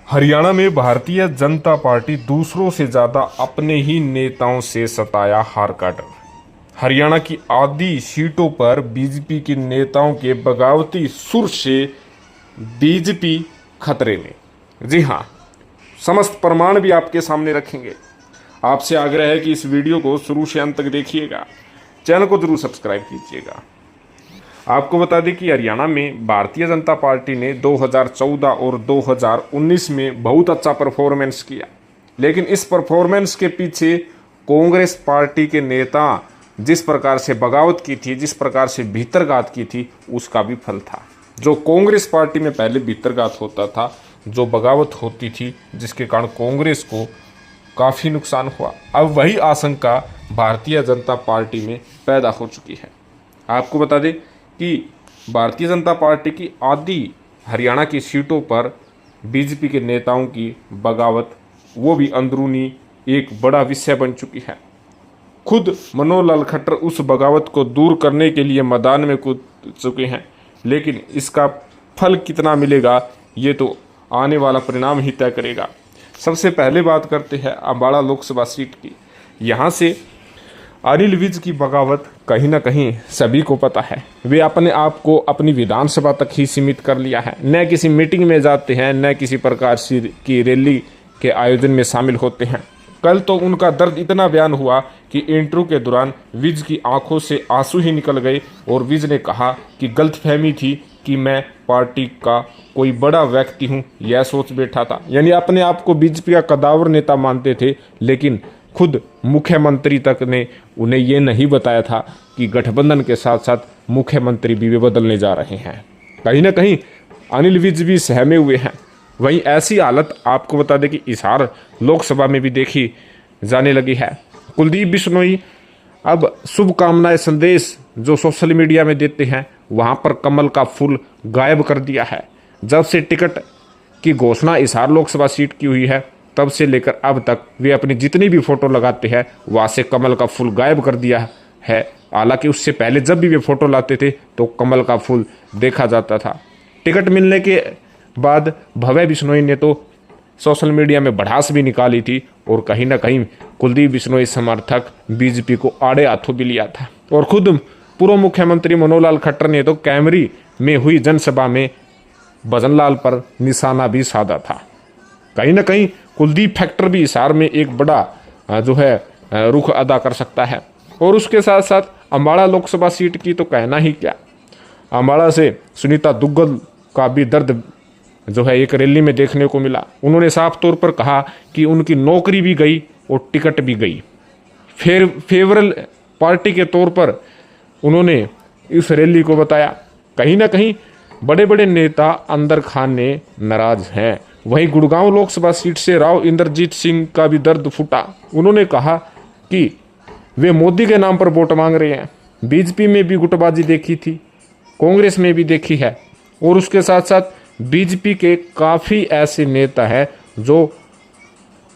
हरियाणा में भारतीय जनता पार्टी दूसरों से ज्यादा अपने ही नेताओं से सताया हार का डर। हरियाणा की आधी सीटों पर बीजेपी के नेताओं के बगावती सुर से बीजेपी खतरे में। जी हाँ, समस्त प्रमाण भी आपके सामने रखेंगे। आपसे आग्रह है कि इस वीडियो को शुरू से अंत तक देखिएगा, चैनल को जरूर सब्सक्राइब कीजिएगा। आपको बता दें कि हरियाणा में भारतीय जनता पार्टी ने 2014 और 2019 में बहुत अच्छा परफॉर्मेंस किया, लेकिन इस परफॉर्मेंस के पीछे कांग्रेस पार्टी के नेता जिस प्रकार से बगावत की थी, जिस प्रकार से भीतरघात की थी, उसका भी फल था। जो कांग्रेस पार्टी में पहले भीतरघात होता था, जो बगावत होती थी, जिसके कारण कांग्रेस को काफ़ी नुकसान हुआ, अब वही आशंका भारतीय जनता पार्टी में पैदा हो चुकी है। आपको बता दें कि भारतीय जनता पार्टी की आधी हरियाणा की सीटों पर बीजेपी के नेताओं की बगावत, वो भी अंदरूनी, एक बड़ा विषय बन चुकी है। खुद मनोहर लाल खट्टर उस बगावत को दूर करने के लिए मैदान में कूद चुके हैं, लेकिन इसका फल कितना मिलेगा ये तो आने वाला परिणाम ही तय करेगा। सबसे पहले बात करते हैं अम्बाड़ा लोकसभा सीट की। यहाँ से अनिल विज की बगावत कहीं ना कहीं सभी को पता है। वे अपने आप को अपनी विधानसभा तक ही सीमित कर लिया है, न किसी मीटिंग में जाते हैं, न किसी प्रकार की रैली के आयोजन में शामिल होते हैं। कल तो उनका दर्द इतना बयान हुआ कि इंटरव्यू के दौरान विज की आंखों से आंसू ही निकल गए और विज ने कहा कि गलतफहमी थी कि मैं पार्टी का कोई बड़ा व्यक्ति हूं, यह सोच बैठा था। यानी अपने आप को बीजेपी का कदावर नेता मानते थे, लेकिन खुद मुख्यमंत्री तक ने उन्हें ये नहीं बताया था कि गठबंधन के साथ साथ मुख्यमंत्री भी वे बदलने जा रहे हैं। कहीं ना कहीं अनिल विज भी सहमे हुए हैं। वहीं ऐसी हालत आपको बता दें कि हिसार लोकसभा में भी देखी जाने लगी है। कुलदीप बिश्नोई अब शुभकामनाएं संदेश जो सोशल मीडिया में देते हैं, वहां पर कमल का फूल गायब कर दिया है। जब से टिकट की घोषणा हिसार लोकसभा सीट की हुई है, तब से लेकर अब तक वे अपनी जितनी भी फोटो लगाते हैं, वहां से कमल का फूल गायब कर दिया है। हालांकि उससे पहले जब भी वे फोटो लाते थे तो कमल का फूल देखा जाता था। टिकट मिलने के बाद भव्य बिश्नोई ने तो सोशल मीडिया में भड़ास भी निकाली थी और कहीं ना कहीं कुलदीप बिश्नोई समर्थक बीजेपी को आड़े हाथों भी लिया था। और खुद पूर्व मुख्यमंत्री मनोहर लाल खट्टर ने तो कैमरी में हुई जनसभा में भजन लाल पर निशाना भी साधा था। कहीं ना कहीं कुलदीप फैक्टर भी हिसार में एक बड़ा जो है रुख अदा कर सकता है। और उसके साथ साथ अम्बाड़ा लोकसभा सीट की तो कहना ही क्या। अम्बाड़ा से सुनीता दुग्गल का भी दर्द जो है एक रैली में देखने को मिला। उन्होंने साफ तौर पर कहा कि उनकी नौकरी भी गई और टिकट भी गई। फेवरल पार्टी के तौर पर उन्होंने इस रैली को बताया। कहीं ना कहीं बड़े बड़े नेता अंदर खाने नाराज हैं। वहीं गुड़गांव लोकसभा सीट से राव इंद्रजीत सिंह का भी दर्द फूटा। उन्होंने कहा कि वे मोदी के नाम पर वोट मांग रहे हैं। बीजेपी में भी गुटबाजी देखी थी, कांग्रेस में भी देखी है, और उसके साथ साथ बीजेपी के काफ़ी ऐसे नेता हैं जो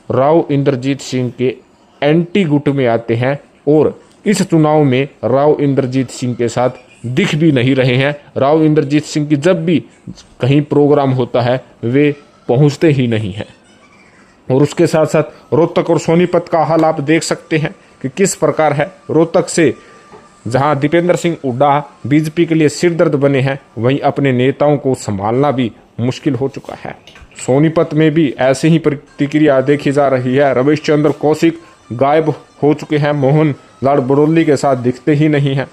राव इंद्रजीत सिंह के एंटी गुट में आते हैं और इस चुनाव में राव इंद्रजीत सिंह के साथ दिख भी नहीं रहे हैं। राव इंद्रजीत सिंह की जब भी कहीं प्रोग्राम होता है वे पहुंचते ही नहीं हैं। और उसके साथ साथ रोहतक और सोनीपत का हाल आप देख सकते हैं कि किस प्रकार है। रोहतक से जहां दीपेंद्र सिंह हुड्डा बीजेपी के लिए सिरदर्द बने हैं, वहीं अपने नेताओं को संभालना भी मुश्किल हो चुका है। सोनीपत में भी ऐसी ही प्रतिक्रिया देखी जा रही है। रमेश चंद्र कौशिक गायब हो चुके हैं, मोहन लाल बड़ोली के साथ दिखते ही नहीं हैं।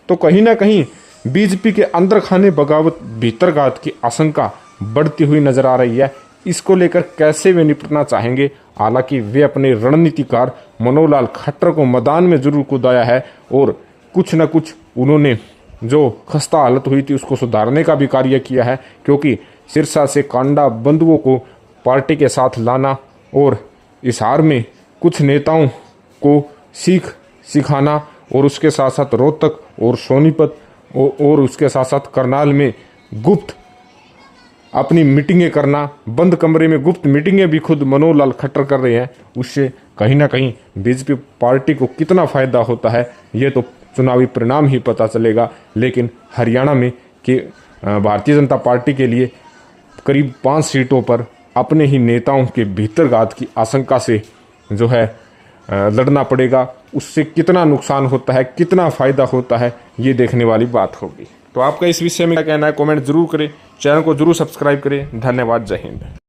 तो कहीं ना कहीं बीजेपी के अंदर खाने बगावत, भीतरघात की आशंका बढ़ती हुई नजर आ रही है। इसको लेकर कैसे वे निपटना चाहेंगे, हालांकि वे अपने रणनीतिकार मनोहर लाल खट्टर को मैदान में जरूर कूदाया है और कुछ न कुछ उन्होंने जो खस्ता हालत हुई थी उसको सुधारने का भी कार्य किया है। क्योंकि सिरसा से कांडा बंधुओं को पार्टी के साथ लाना और हिसार में कुछ नेताओं को सीख सिखाना और उसके साथ साथ रोहतक और सोनीपत और उसके साथ साथ करनाल में गुप्त अपनी मीटिंगें करना, बंद कमरे में गुप्त मीटिंगें भी खुद मनोहर लाल खट्टर कर रहे हैं, उससे कहीं ना कहीं बीजेपी पार्टी को कितना फायदा होता है ये तो चुनावी परिणाम ही पता चलेगा। लेकिन हरियाणा में कि भारतीय जनता पार्टी के लिए करीब 5 सीटों पर अपने ही नेताओं के भीतरघात की आशंका से जो है लड़ना पड़ेगा। उससे कितना नुकसान होता है, कितना फ़ायदा होता है, ये देखने वाली बात होगी। तो आपका इस विषय में क्या कहना है, कमेंट जरूर करें, चैनल को जरूर सब्सक्राइब करें। धन्यवाद, जय हिंद।